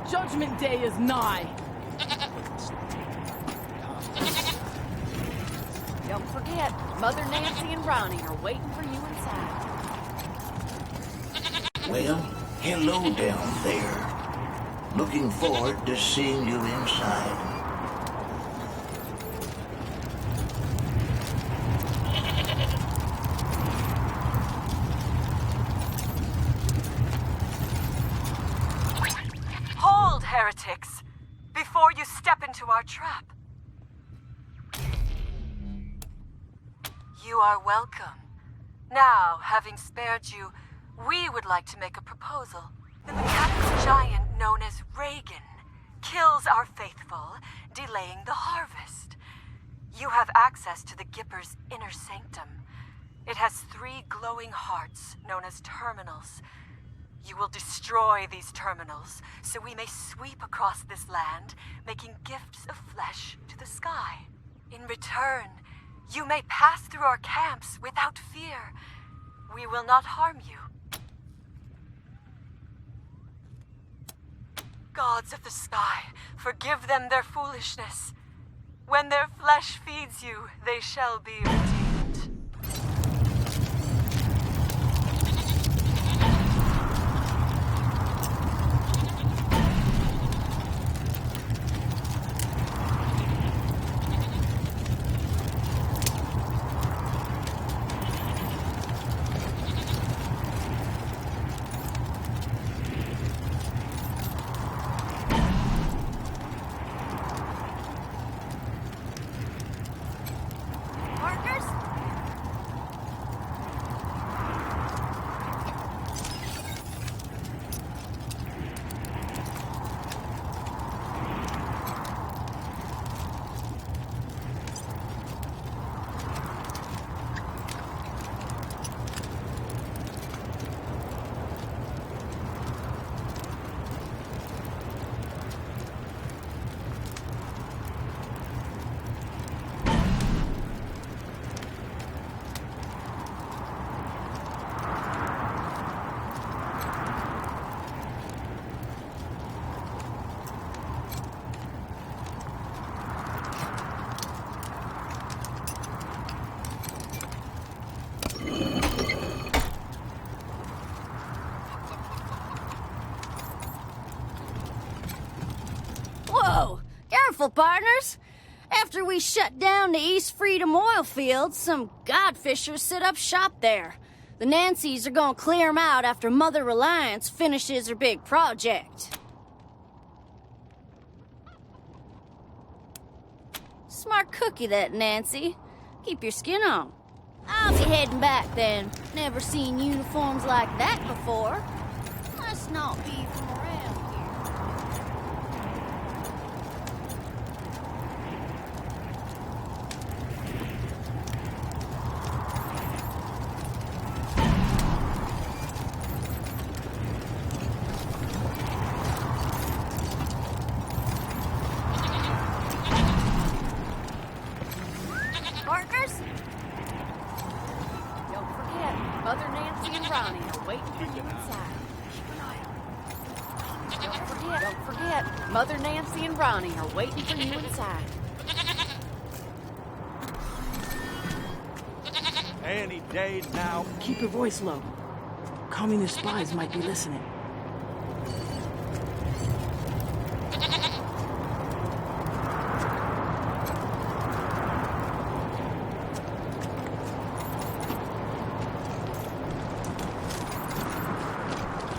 Judgment Day is nigh. Don't forget, Mother Nancy and Ronnie are waiting for you inside. Well, hello down there. Looking forward to seeing you inside. Hold, heretics, before you step into our trap. You are welcome. Now, having spared you, we would like to make a proposal. The mechanics giant known as Reagan kills our faithful, delaying the harvest. You have access to the Gipper's inner sanctum. It has 3 glowing hearts known as terminals. You will destroy these terminals so we may sweep across this land, making gifts of flesh to the sky. In return, you may pass through our camps without fear. We will not harm you. Gods of the sky, forgive them their foolishness. When their flesh feeds you, they shall be redeemed. Partners, beautiful, partners. After we shut down the East Freedom oil fields, some godfishers set up shop there. The Nancys are gonna clear 'em out after Mother Reliance finishes her big project. Smart cookie, that Nancy. Keep your skin on. I'll be heading back then. Never seen uniforms like that before. Must not be from around here. Partners? Don't forget, Mother Nancy and Ronnie are waiting for you inside. Don't forget, Mother Nancy and Ronnie are waiting for you inside. Any day now. Keep your voice low. Communist spies might be listening.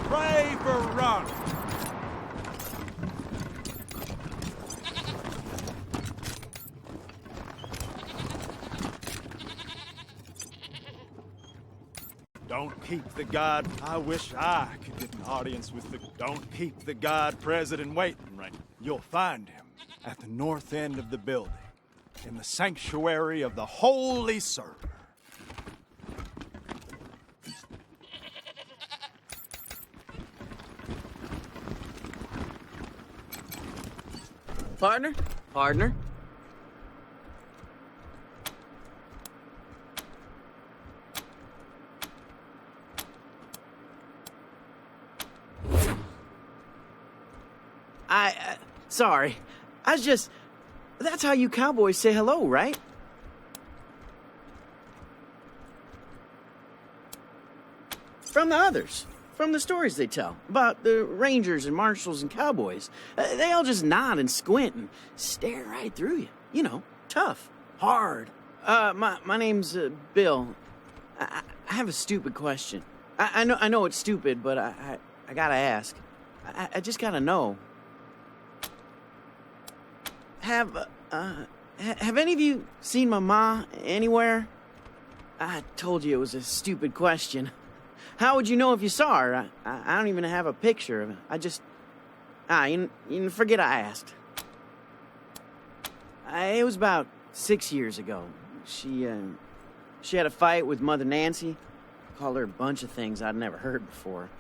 Pray for Ron. Don't keep the God. I wish I could get an audience with the. Don't keep the God president waiting, right? You'll find him at the north end of the building, in the sanctuary of the Holy Server. Partner? Partner? Sorry. That's how you cowboys say hello, right? From the others. From the stories they tell about the rangers and marshals and cowboys. They all just nod and squint and stare right through you. You know, tough, hard. My name's Bill. I have a stupid question. I know it's stupid, but I gotta ask. I just gotta know. Have any of you seen my ma anywhere? I told you it was a stupid question. How would you know if you saw her? I don't even have a picture of her. You forget I asked. It was about 6 years ago. She had a fight with Mother Nancy. Called her a bunch of things I'd never heard before.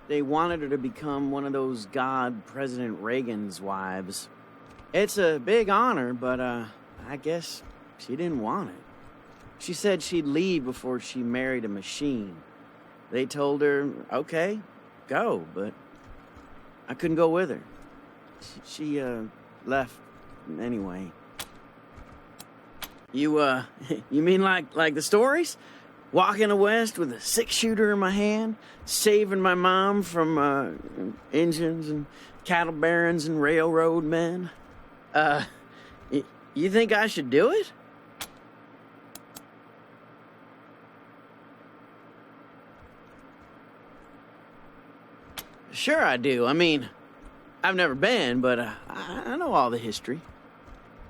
They wanted her to become one of those God President Reagan's wives. It's a big honor, but I guess she didn't want it. She said she'd leave before she married a machine. They told her, okay, go, but I couldn't go with her. She left anyway. You mean like the stories? Walking the West with a 6-shooter in my hand, saving my mom from engines and cattle barons and railroad men? You think I should do it? Sure I do. I mean, I've never been, but I know all the history.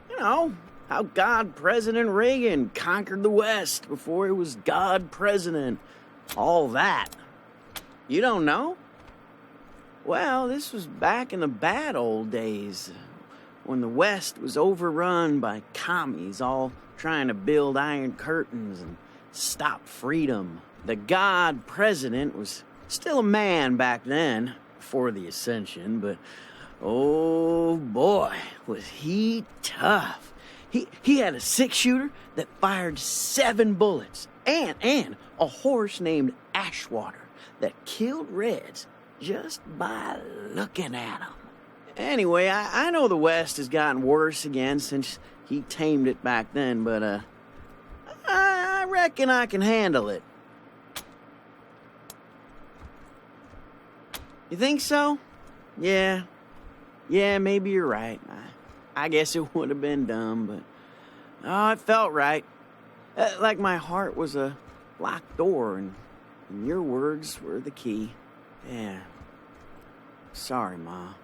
You know, how God President Reagan conquered the West before he was God President. All that. You don't know? Well, this was back in the bad old days, when the West was overrun by commies all trying to build iron curtains and stop freedom. The God President was still a man back then, before the ascension, but oh boy, was he tough. He had a 6-shooter that fired 7 bullets and a horse named Ashwater that killed Reds just by looking at him. Anyway, I know the West has gotten worse again since he tamed it back then, but I reckon I can handle it. You think so? Yeah, maybe you're right. I guess it would have been dumb, but oh, it felt right. Like my heart was a locked door, and your words were the key. Yeah. Sorry, Ma.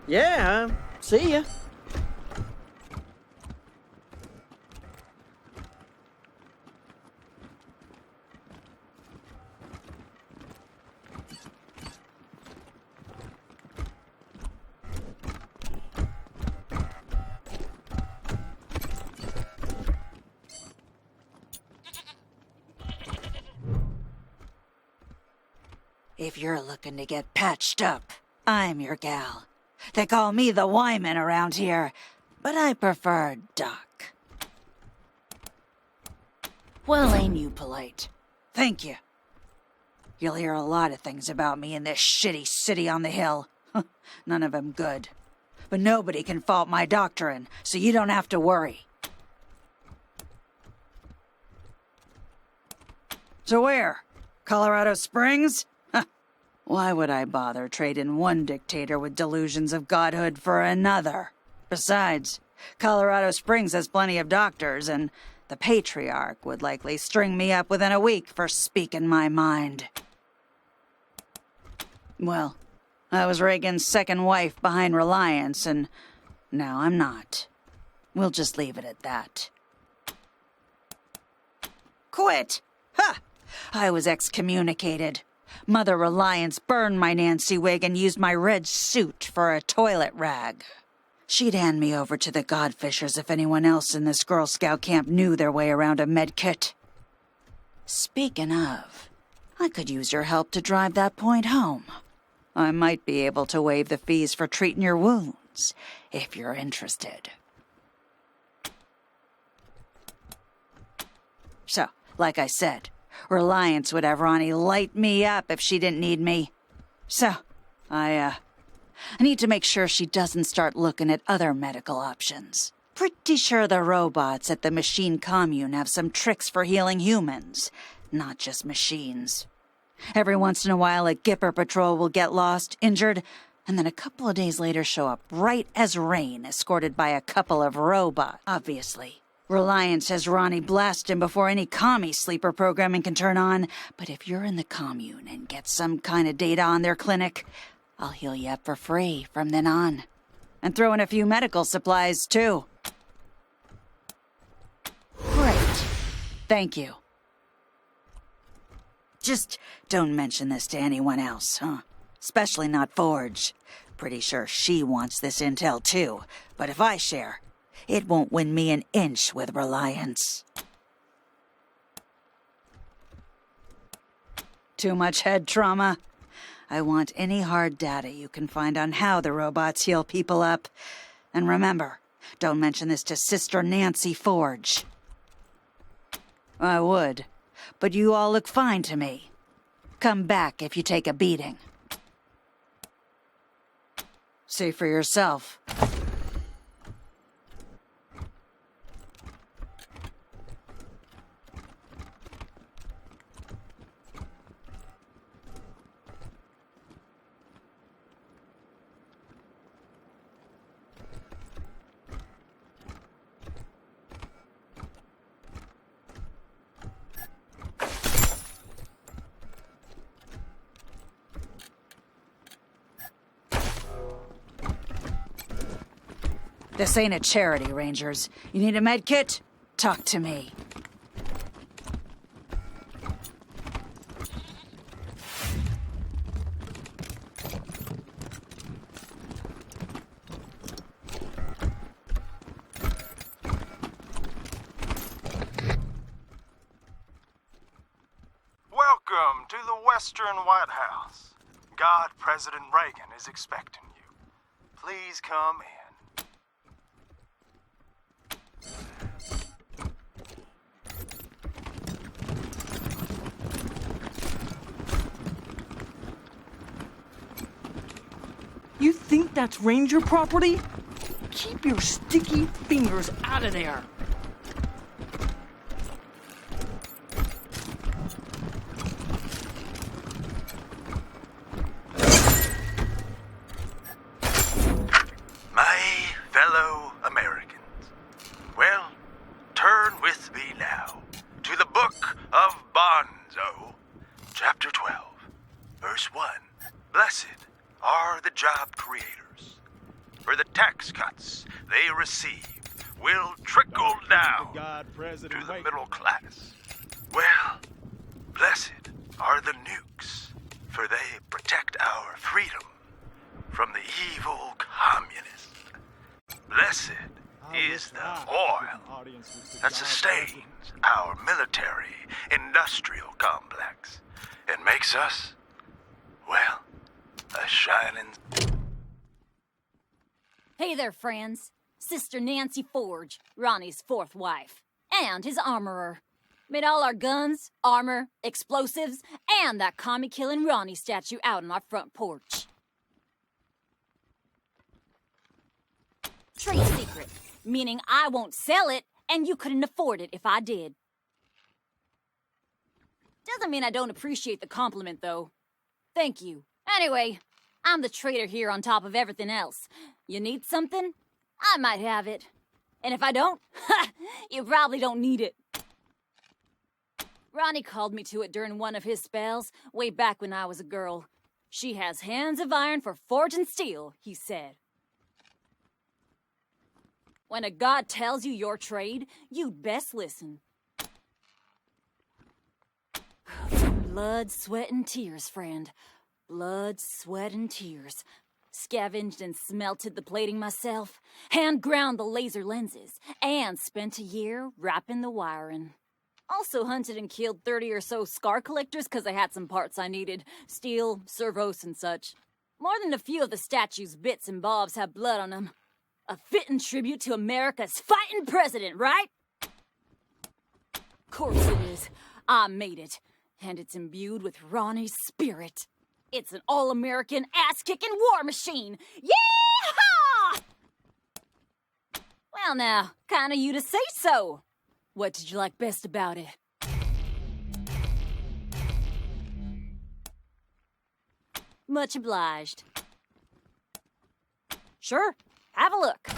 Yeah, see ya. If you're looking to get patched up, I'm your gal. They call me the Wyman around here, but I prefer Doc. Well, ain't you polite? Thank you. You'll hear a lot of things about me in this shitty city on the hill. None of them good. But nobody can fault my doctrine, so you don't have to worry. So where? Colorado Springs? Why would I bother trading one dictator with delusions of godhood for another? Besides, Colorado Springs has plenty of doctors, and the patriarch would likely string me up within a week for speaking my mind. Well, I was Reagan's second wife behind Reliance, and now I'm not. We'll just leave it at that. Quit! Ha! I was excommunicated. Mother Reliance burned my Nancy wig and used my red suit for a toilet rag. She'd hand me over to the Godfishers if anyone else in this Girl Scout camp knew their way around a medkit. Speaking of, I could use your help to drive that point home. I might be able to waive the fees for treating your wounds, if you're interested. So, like I said, Reliance would have Ronnie light me up if she didn't need me. So, I need to make sure she doesn't start looking at other medical options. Pretty sure the robots at the machine commune have some tricks for healing humans, not just machines. Every once in a while, a Gipper patrol will get lost, injured, and then a couple of days later show up right as rain, escorted by a couple of robots. Obviously, Reliance has Ronnie blast him before any commie sleeper programming can turn on, but if you're in the commune and get some kind of data on their clinic, I'll heal you up for free from then on. And throw in a few medical supplies, too. Great. Thank you. Just don't mention this to anyone else, huh? Especially not Forge. Pretty sure she wants this intel, too. But if I share, it won't win me an inch with Reliance. Too much head trauma? I want any hard data you can find on how the robots heal people up. And remember, don't mention this to Sister Nancy Forge. I would, but you all look fine to me. Come back if you take a beating. See for yourself. This ain't a charity, Rangers. You need a med kit? Talk to me. Welcome to the Western White House. God President Reagan is expecting you. Please come in. You think that's Ranger property? Keep your sticky fingers out of there. Blessed are the job creators, for the tax cuts they receive will trickle down to the middle class. Well, blessed are the nukes, for they protect our freedom from the evil communists. Blessed is the oil that sustains our military industrial complex and makes us, well, a shining... Hey there, friends. Sister Nancy Forge, Ronnie's fourth wife, and his armorer. Made all our guns, armor, explosives, and that commie-killing Ronnie statue out on our front porch. Trade secret, meaning I won't sell it, and you couldn't afford it if I did. Doesn't mean I don't appreciate the compliment, though. Thank you. Anyway, I'm the trader here on top of everything else. You need something? I might have it. And if I don't, you probably don't need it. Ronnie called me to it during one of his spells, way back when I was a girl. She has hands of iron for forging steel, he said. When a god tells you your trade, you'd best listen. Blood, sweat, and tears, friend. Blood, sweat, and tears. Scavenged and smelted the plating myself, hand ground the laser lenses, and spent a year wrapping the wiring. Also hunted and killed 30 or so scar collectors because I had some parts I needed. Steel, servos, and such. More than a few of the statue's bits and bobs have blood on them. A fitting tribute to America's fighting president, right? Course it is. I made it. And it's imbued with Ronnie's spirit. It's an all-American, ass-kicking war machine! Yeehaw! Well now, kinda you to say so. What did you like best about it? Much obliged. Sure, have a look.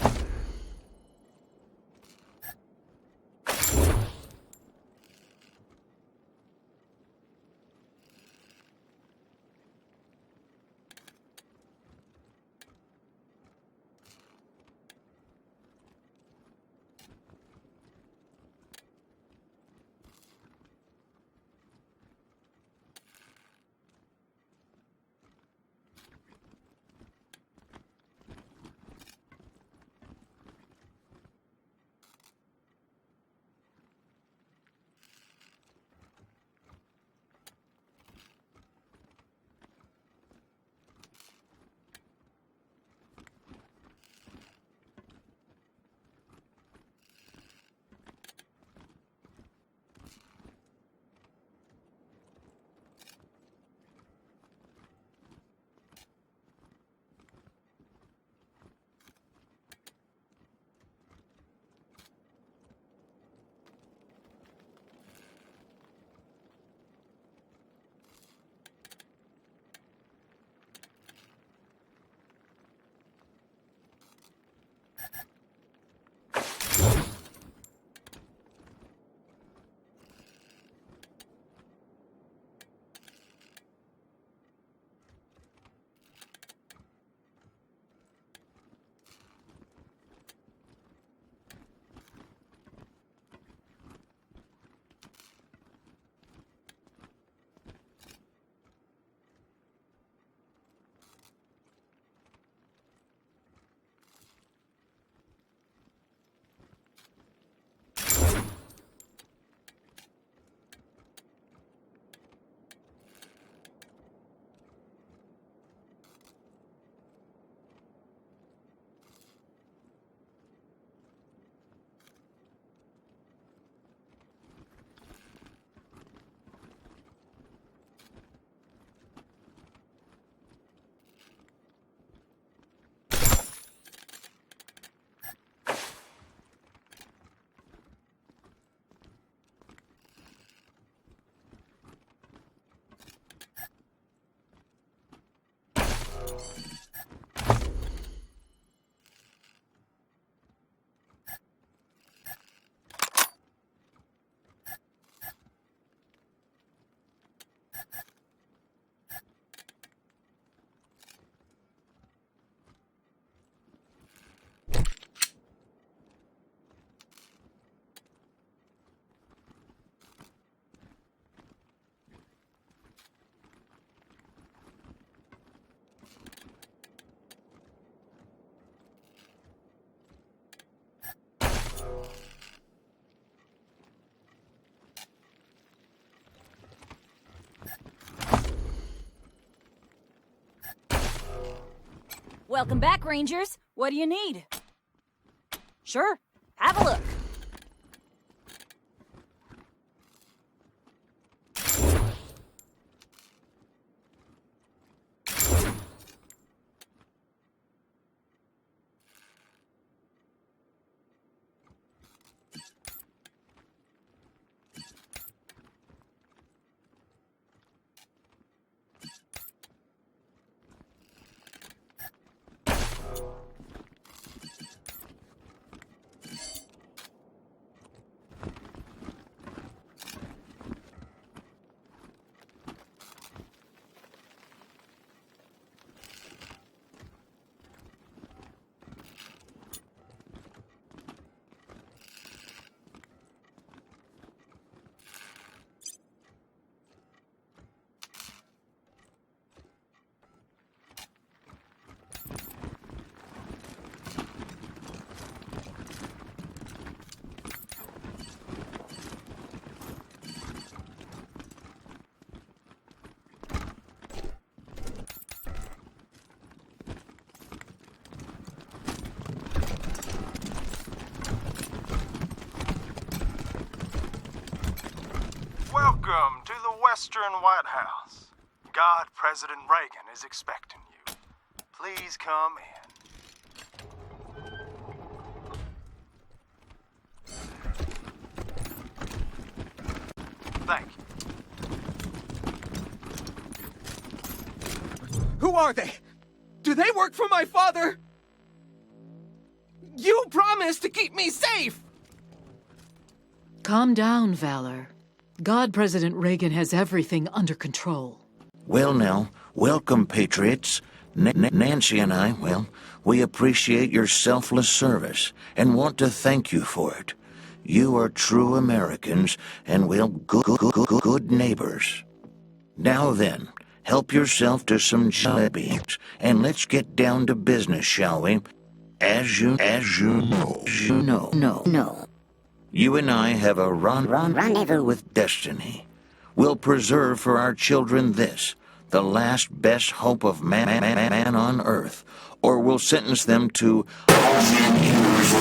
Welcome back, Rangers. What do you need? Sure, have a look. Welcome to the Western White House. God President Reagan is expecting you. Please come in. Thank you. Who are they? Do they work for my father? You promised to keep me safe! Calm down, Valor. God President Reagan has everything under control. Well now, welcome, patriots. Nancy and I, well, we appreciate your selfless service and want to thank you for it. You are true Americans and, well, good neighbors. Now then, help yourself to some jalebi and let's get down to business, shall we? As you know. You and I have a rendezvous with destiny. We'll preserve for our children this, the last best hope of man on earth, or we'll sentence them to,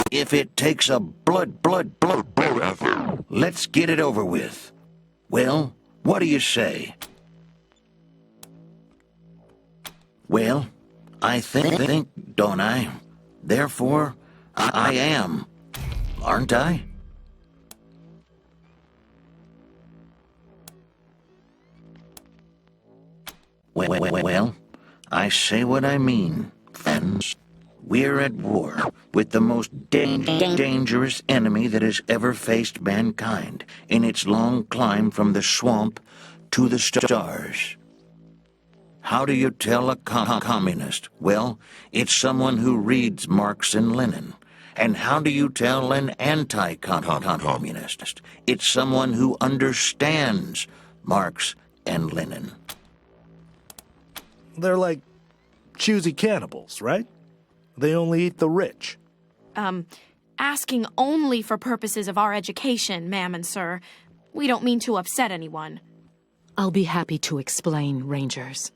if it takes a blood. Let's get it over with. Well, what do you say? Well, I think, don't I? Therefore, I am, aren't I? Well, I say what I mean, friends. We're at war with the most dangerous enemy that has ever faced mankind in its long climb from the swamp to the stars. How do you tell a communist? Well, it's someone who reads Marx and Lenin. And how do you tell an anti-communist? It's someone who understands Marx and Lenin. They're like choosy cannibals, right? They only eat the rich. Asking only for purposes of our education, ma'am and sir. We don't mean to upset anyone. I'll be happy to explain, Rangers.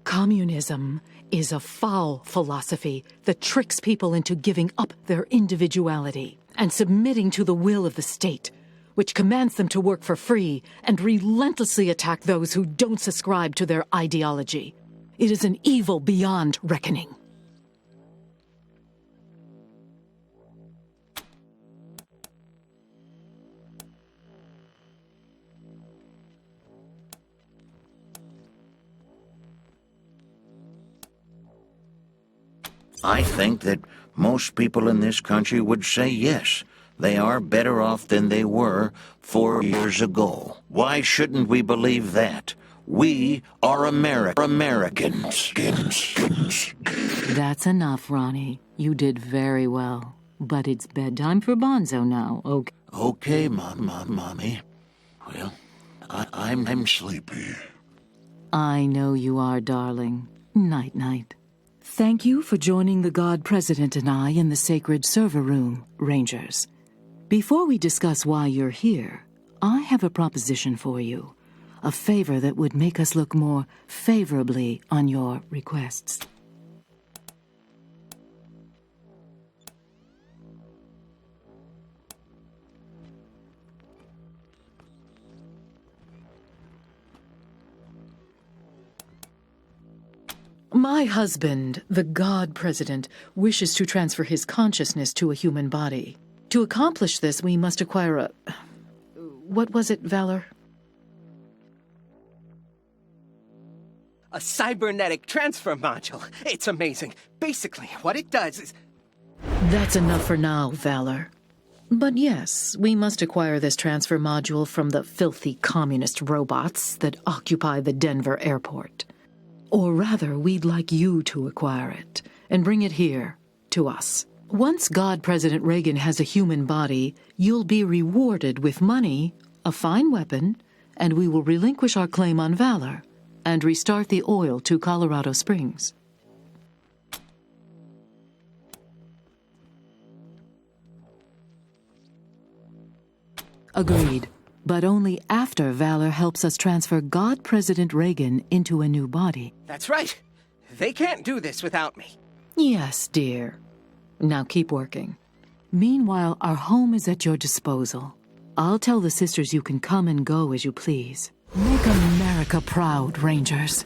Communism is a foul philosophy that tricks people into giving up their individuality and submitting to the will of the state, which commands them to work for free and relentlessly attack those who don't subscribe to their ideology. It is an evil beyond reckoning. I think that most people in this country would say yes. They are better off than they were 4 years ago. Why shouldn't we believe that? We are Americans. That's enough, Ronnie. You did very well. But it's bedtime for Bonzo now, okay? Okay, Mommy. Well, I'm sleepy. I know you are, darling. Night-night. Thank you for joining the God President and I in the sacred server room, Rangers. Before we discuss why you're here, I have a proposition for you. A favor that would make us look more favorably on your requests. My husband, the God President, wishes to transfer his consciousness to a human body. To accomplish this, we must acquire a... What was it, Valor? A cybernetic transfer module. It's amazing. Basically, what it does is... That's enough for now, Valor. But yes, we must acquire this transfer module from the filthy communist robots that occupy the Denver airport. Or rather, we'd like you to acquire it and bring it here, to us. Once God President Reagan has a human body, you'll be rewarded with money, a fine weapon, and we will relinquish our claim on Valor and restart the oil to Colorado Springs. Agreed, but only after Valor helps us transfer God President Reagan into a new body. That's right. They can't do this without me. Yes, dear. Now keep working. Meanwhile, our home is at your disposal. I'll tell the sisters you can come and go as you please. Make America proud, Rangers.